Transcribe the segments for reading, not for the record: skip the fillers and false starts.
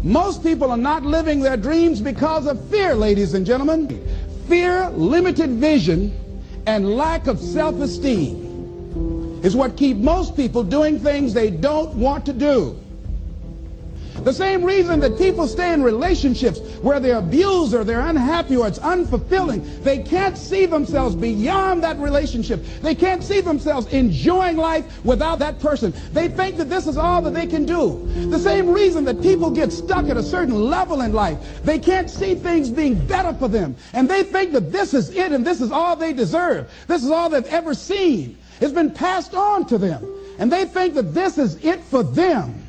Most people are not living their dreams because of fear, ladies and gentlemen. Fear, limited vision, and lack of self-esteem is what keep most people doing things they don't want to do. The same reason that people stay in relationships where they're abused or they're unhappy or it's unfulfilling, they can't see themselves beyond that relationship. They can't see themselves enjoying life without that person. They think that this is all that they can do. The same reason that people get stuck at a certain level in life. They can't see things being better for them. And they think that this is it and this is all they deserve. This is all they've ever seen. It's been passed on to them. And they think that this is it for them.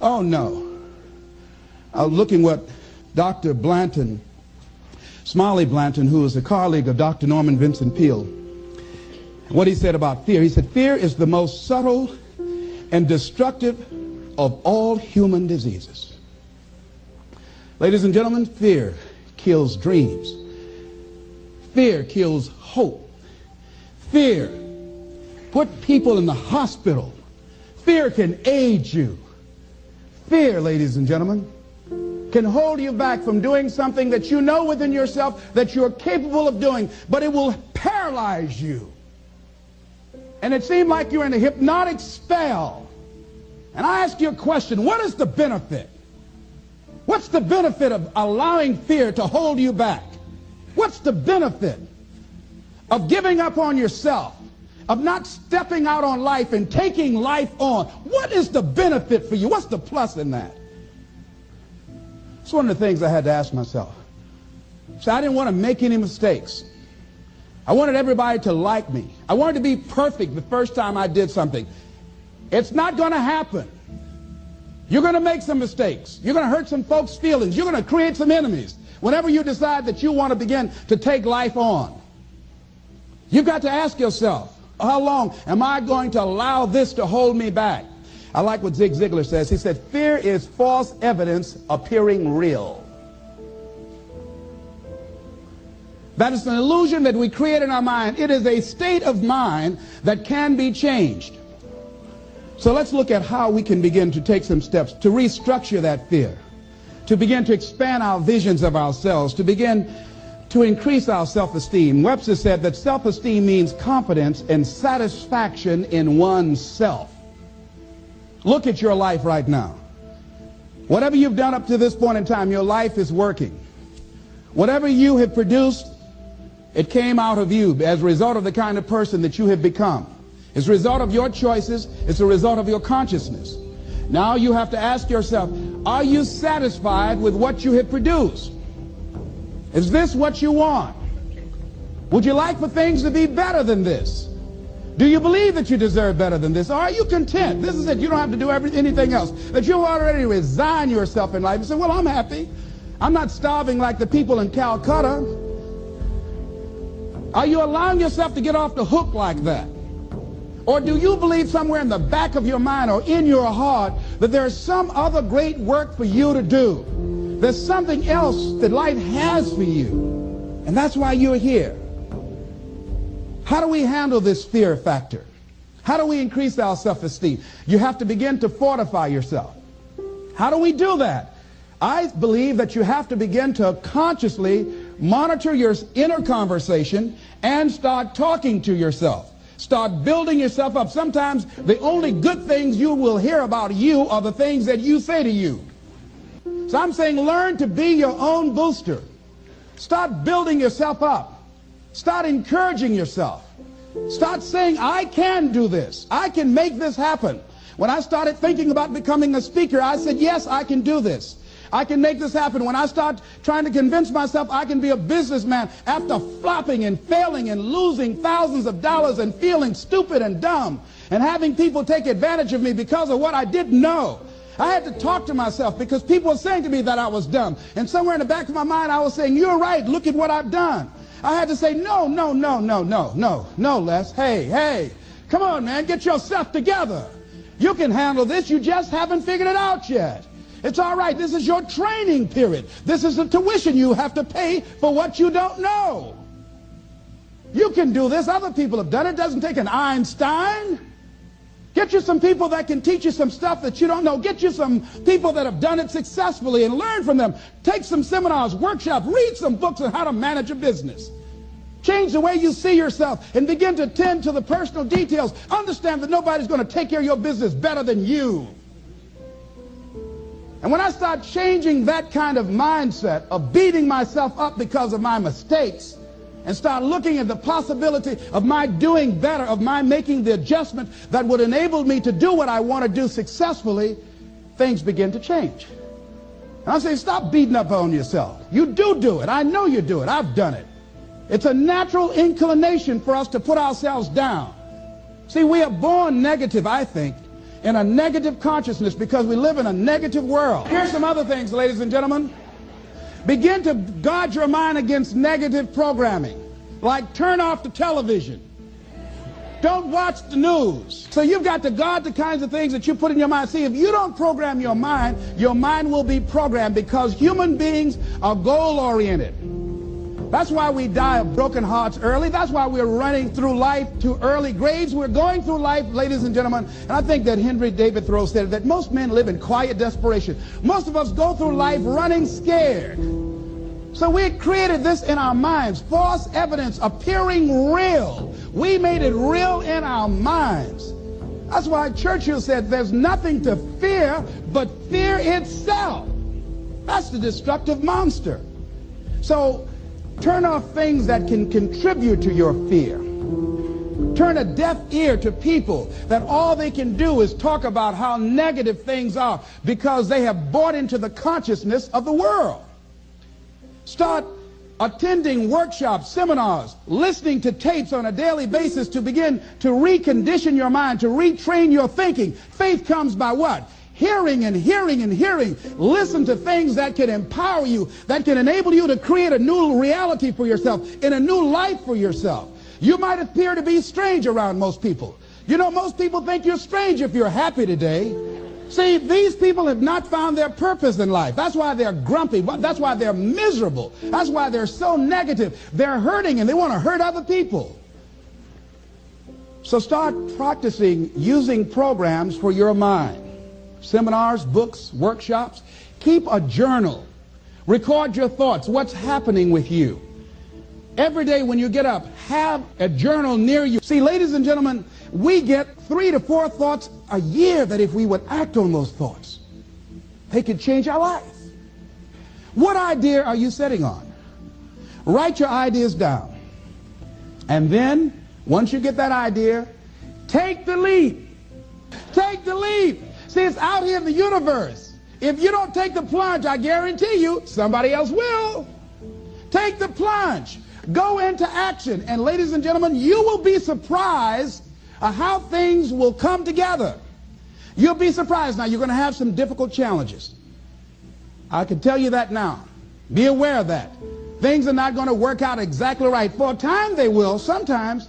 Oh, no. I was looking what Dr. Blanton, Smiley Blanton, who is a colleague of Dr. Norman Vincent Peale, what he said about fear. He said, fear is the most subtle and destructive of all human diseases. Ladies and gentlemen, fear kills dreams. Fear kills hope. Fear put people in the hospital. Fear can age you. Fear, ladies and gentlemen, can hold you back from doing something that you know within yourself that you're capable of doing, but it will paralyze you. And it seems like you're in a hypnotic spell. And I ask you a question, what is the benefit? What's the benefit of allowing fear to hold you back? What's the benefit of giving up on yourself? Of not stepping out on life and taking life on? What is the benefit for you? What's the plus in that? It's one of the things I had to ask myself. So I didn't want to make any mistakes. I wanted everybody to like me. I wanted to be perfect the first time I did something. It's not going to happen. You're going to make some mistakes. You're going to hurt some folks' feelings. You're going to create some enemies whenever you decide that you want to begin to take life on. You've got to ask yourself, how long am I going to allow this to hold me back? I like what Zig Ziglar says. He said, fear is false evidence appearing real. That is an illusion that we create in our mind. It is a state of mind that can be changed. So let's look at how we can begin to take some steps to restructure that fear, to begin to expand our visions of ourselves, to begin to increase our self-esteem. Webster said that self-esteem means confidence and satisfaction in oneself. Look at your life right now. Whatever you've done up to this point in time, your life is working. Whatever you have produced, it came out of you as a result of the kind of person that you have become. It's a result of your choices. It's a result of your consciousness. Now you have to ask yourself, are you satisfied with what you have produced? Is this what you want? Would you like for things to be better than this? Do you believe that you deserve better than this? Or are you content? This is it. You don't have to do anything else. That you already resign yourself in life and say, well, I'm happy. I'm not starving like the people in Calcutta. Are you allowing yourself to get off the hook like that? Or do you believe somewhere in the back of your mind or in your heart that there's some other great work for you to do? There's something else that life has for you. And that's why you're here. How do we handle this fear factor? How do we increase our self-esteem? You have to begin to fortify yourself. How do we do that? I believe that you have to begin to consciously monitor your inner conversation and start talking to yourself. Start building yourself up. Sometimes the only good things you will hear about you are the things that you say to you. So I'm saying learn to be your own booster. Start building yourself up. Start encouraging yourself. Start saying, I can do this. I can make this happen. When I started thinking about becoming a speaker, I said, yes, I can do this. I can make this happen. When I start trying to convince myself I can be a businessman after flopping and failing and losing thousands of dollars and feeling stupid and dumb and having people take advantage of me because of what I didn't know, I had to talk to myself because people were saying to me that I was dumb. And somewhere in the back of my mind, I was saying, you're right. Look at what I've done. I had to say, no, Les. Hey, come on, man. Get yourself together. You can handle this. You just haven't figured it out yet. It's all right. This is your training period. This is the tuition you have to pay for what you don't know. You can do this. Other people have done it. It doesn't take an Einstein. Get you some people that can teach you some stuff that you don't know. Get you some people that have done it successfully and learn from them. Take some seminars, workshops, read some books on how to manage a business. Change the way you see yourself and begin to tend to the personal details. Understand that nobody's going to take care of your business better than you. And when I start changing that kind of mindset of beating myself up because of my mistakes and start looking at the possibility of my doing better, of my making the adjustment that would enable me to do what I want to do successfully, things begin to change. And I say, stop beating up on yourself. You do it. I know you do it. I've done it. It's a natural inclination for us to put ourselves down. See, we are born negative, I think, in a negative consciousness because we live in a negative world. Here's some other things, ladies and gentlemen. Begin to guard your mind against negative programming, like turn off the television. Don't watch the news. So you've got to guard the kinds of things that you put in your mind. See, if you don't program your mind will be programmed, because human beings are goal-oriented. That's why we die of broken hearts early. That's why we're running through life to early graves. We're going through life, ladies and gentlemen, and I think that Henry David Thoreau said that most men live in quiet desperation. Most of us go through life running scared. So we created this in our minds, false evidence appearing real. We made it real in our minds. That's why Churchill said there's nothing to fear but fear itself. That's the destructive monster. So turn off things that can contribute to your fear. Turn a deaf ear to people that all they can do is talk about how negative things are because they have bought into the consciousness of the world. Start attending workshops, seminars, listening to tapes on a daily basis to begin to recondition your mind, to retrain your thinking. Faith comes by what? Hearing and hearing and hearing. Listen to things that can empower you, that can enable you to create a new reality for yourself, and a new life for yourself. You might appear to be strange around most people. You know, most people think you're strange if you're happy today. See, these people have not found their purpose in life. That's why they're grumpy. That's why they're miserable. That's why they're so negative. They're hurting and they want to hurt other people. So start practicing using programs for your mind. Seminars, books, workshops. Keep a journal. Record your thoughts, what's happening with you. Every day when you get up, have a journal near you. See, ladies and gentlemen, we get 3 to 4 thoughts a year that if we would act on those thoughts, they could change our life. What idea are you sitting on? Write your ideas down. And then, once you get that idea, take the leap. Take the leap. See, it's out here in the universe. If you don't take the plunge, I guarantee you, somebody else will. Take the plunge. Go into action. And ladies and gentlemen, you will be surprised how things will come together. You'll be surprised. Now, you're going to have some difficult challenges. I can tell you that now. Be aware of that. Things are not going to work out exactly right. For a time they will, sometimes.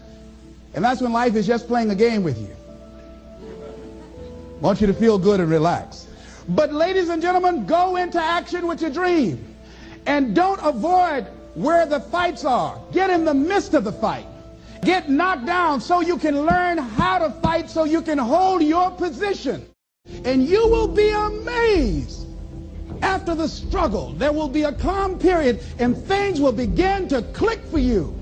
And that's when life is just playing a game with you. I want you to feel good and relax. But ladies and gentlemen, go into action with your dream. And don't avoid where the fights are. Get in the midst of the fight. Get knocked down so you can learn how to fight, so you can hold your position. And you will be amazed. After the struggle, there will be a calm period and things will begin to click for you.